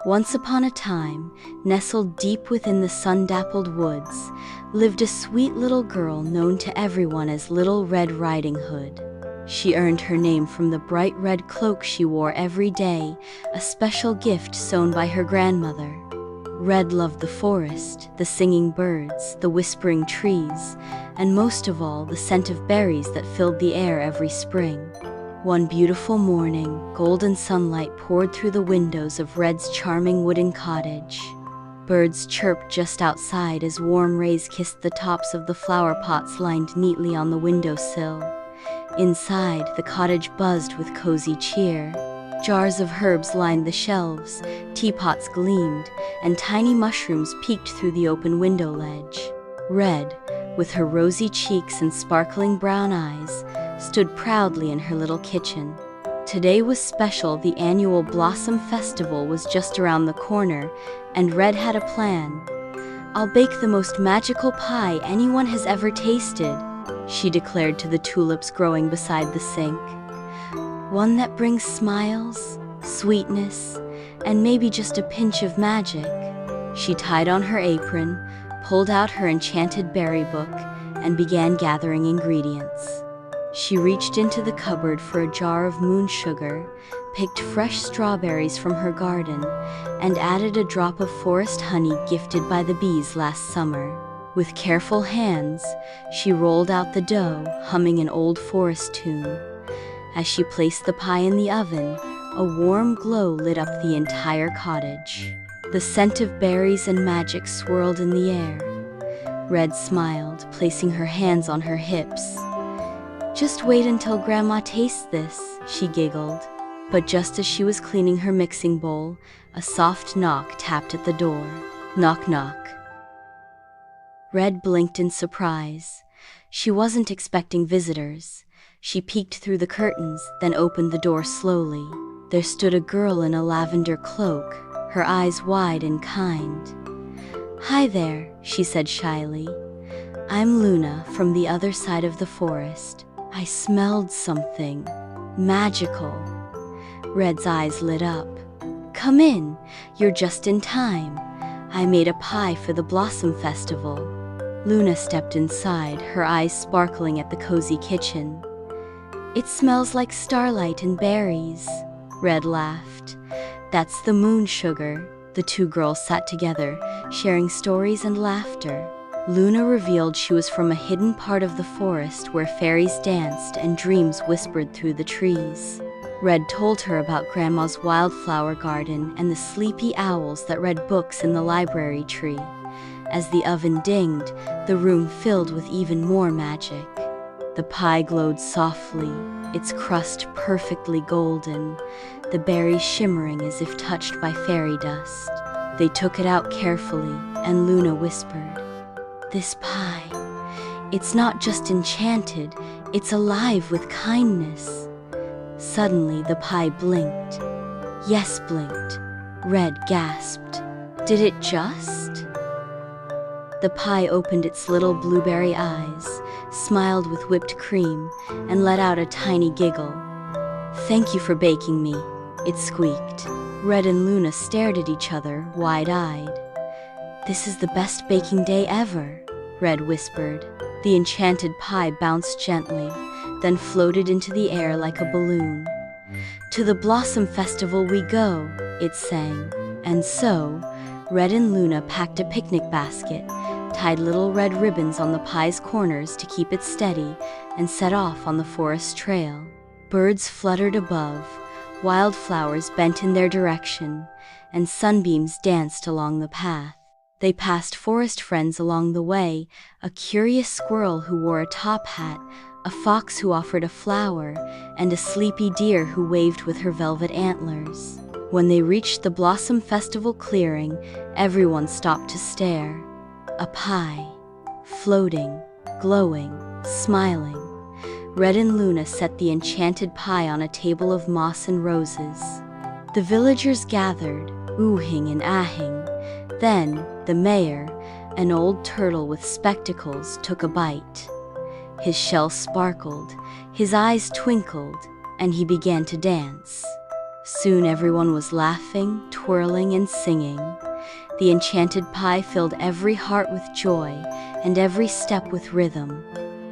Once upon a time, nestled deep within the sun-dappled woods, lived a sweet little girl known to everyone as Little Red Riding Hood. She earned her name from the bright red cloak she wore every day, a special gift sewn by her grandmother. Red loved the forest, the singing birds, the whispering trees, and most of all, the scent of berries that filled the air every spring. One beautiful morning, golden sunlight poured through the windows of Red's charming wooden cottage. Birds chirped just outside as warm rays kissed the tops of the flower pots lined neatly on the windowsill. Inside, the cottage buzzed with cozy cheer. Jars of herbs lined the shelves, teapots gleamed, and tiny mushrooms peeked through the open window ledge. Red, with her rosy cheeks and sparkling brown eyes, stood proudly in her little kitchen. Today was special. The annual Blossom Festival was just around the corner, and Red had a plan. "I'll bake the most magical pie anyone has ever tasted," she declared to the tulips growing beside the sink. "One that brings smiles, sweetness, and maybe just a pinch of magic." She tied on her apron, pulled out her enchanted berry book, and began gathering ingredients. She reached into the cupboard for a jar of moon sugar, picked fresh strawberries from her garden, and added a drop of forest honey gifted by the bees last summer. With careful hands, she rolled out the dough, humming an old forest tune. As she placed the pie in the oven, a warm glow lit up the entire cottage. The scent of berries and magic swirled in the air. Red smiled, placing her hands on her hips. "Just wait until Grandma tastes this," she giggled. But just as she was cleaning her mixing bowl, a soft knock tapped at the door. Knock, knock. Red blinked in surprise. She wasn't expecting visitors. She peeked through the curtains, then opened the door slowly. There stood a girl in a lavender cloak, her eyes wide and kind. "Hi there," she said shyly. "I'm Luna from the other side of the forest. I smelled something magical." Red's eyes lit up. "Come in, you're just in time. I made a pie for the Blossom Festival." Luna stepped inside, her eyes sparkling at the cozy kitchen. "It smells like starlight and berries." Red laughed. "That's the moon sugar." The two girls sat together, sharing stories and laughter. Luna revealed she was from a hidden part of the forest where fairies danced and dreams whispered through the trees. Red told her about Grandma's wildflower garden and the sleepy owls that read books in the library tree. As the oven dinged, the room filled with even more magic. The pie glowed softly, its crust perfectly golden, the berries shimmering as if touched by fairy dust. They took it out carefully, and Luna whispered, "This pie, it's not just enchanted, it's alive with kindness." Suddenly the pie blinked. Yes, blinked. Red gasped. "Did it just?" The pie opened its little blueberry eyes, smiled with whipped cream, and let out a tiny giggle. "Thank you for baking me," it squeaked. Red and Luna stared at each other, wide-eyed. "This is the best baking day ever," Red whispered. The enchanted pie bounced gently, then floated into the air like a balloon. "To the Blossom Festival we go," it sang. And so, Red and Luna packed a picnic basket, tied little red ribbons on the pie's corners to keep it steady, and set off on the forest trail. Birds fluttered above, wildflowers bent in their direction, and sunbeams danced along the path. They passed forest friends along the way, a curious squirrel who wore a top hat, a fox who offered a flower, and a sleepy deer who waved with her velvet antlers. When they reached the Blossom Festival clearing, everyone stopped to stare. A pie, floating, glowing, smiling. Red and Luna set the enchanted pie on a table of moss and roses. The villagers gathered, oohing and ahing. Then, the mayor, an old turtle with spectacles, took a bite. His shell sparkled, his eyes twinkled, and he began to dance. Soon everyone was laughing, twirling, and singing. The enchanted pie filled every heart with joy, and every step with rhythm.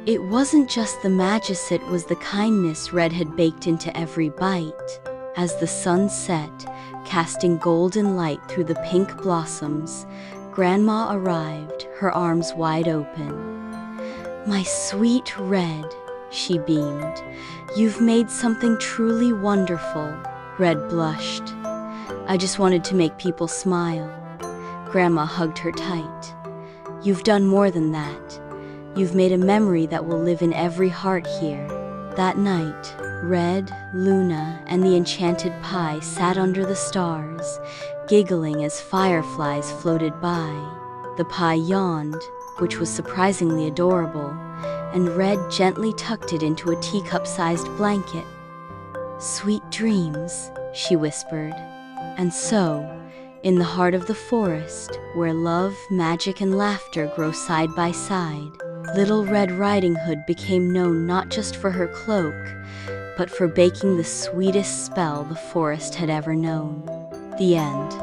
It wasn't just the magic, it was the kindness Red had baked into every bite. As the sun set, casting golden light through the pink blossoms, Grandma arrived, her arms wide open. "My sweet Red," she beamed. "You've made something truly wonderful." Red blushed. "I just wanted to make people smile." Grandma hugged her tight. "You've done more than that. You've made a memory that will live in every heart here." That night, Red, Luna, and the enchanted pie sat under the stars, giggling as fireflies floated by. The pie yawned, which was surprisingly adorable, and Red gently tucked it into a teacup-sized blanket. "Sweet dreams," she whispered. And so, in the heart of the forest, where love, magic, and laughter grow side by side, Little Red Riding Hood became known not just for her cloak, but for baking the sweetest spell the forest had ever known. The end.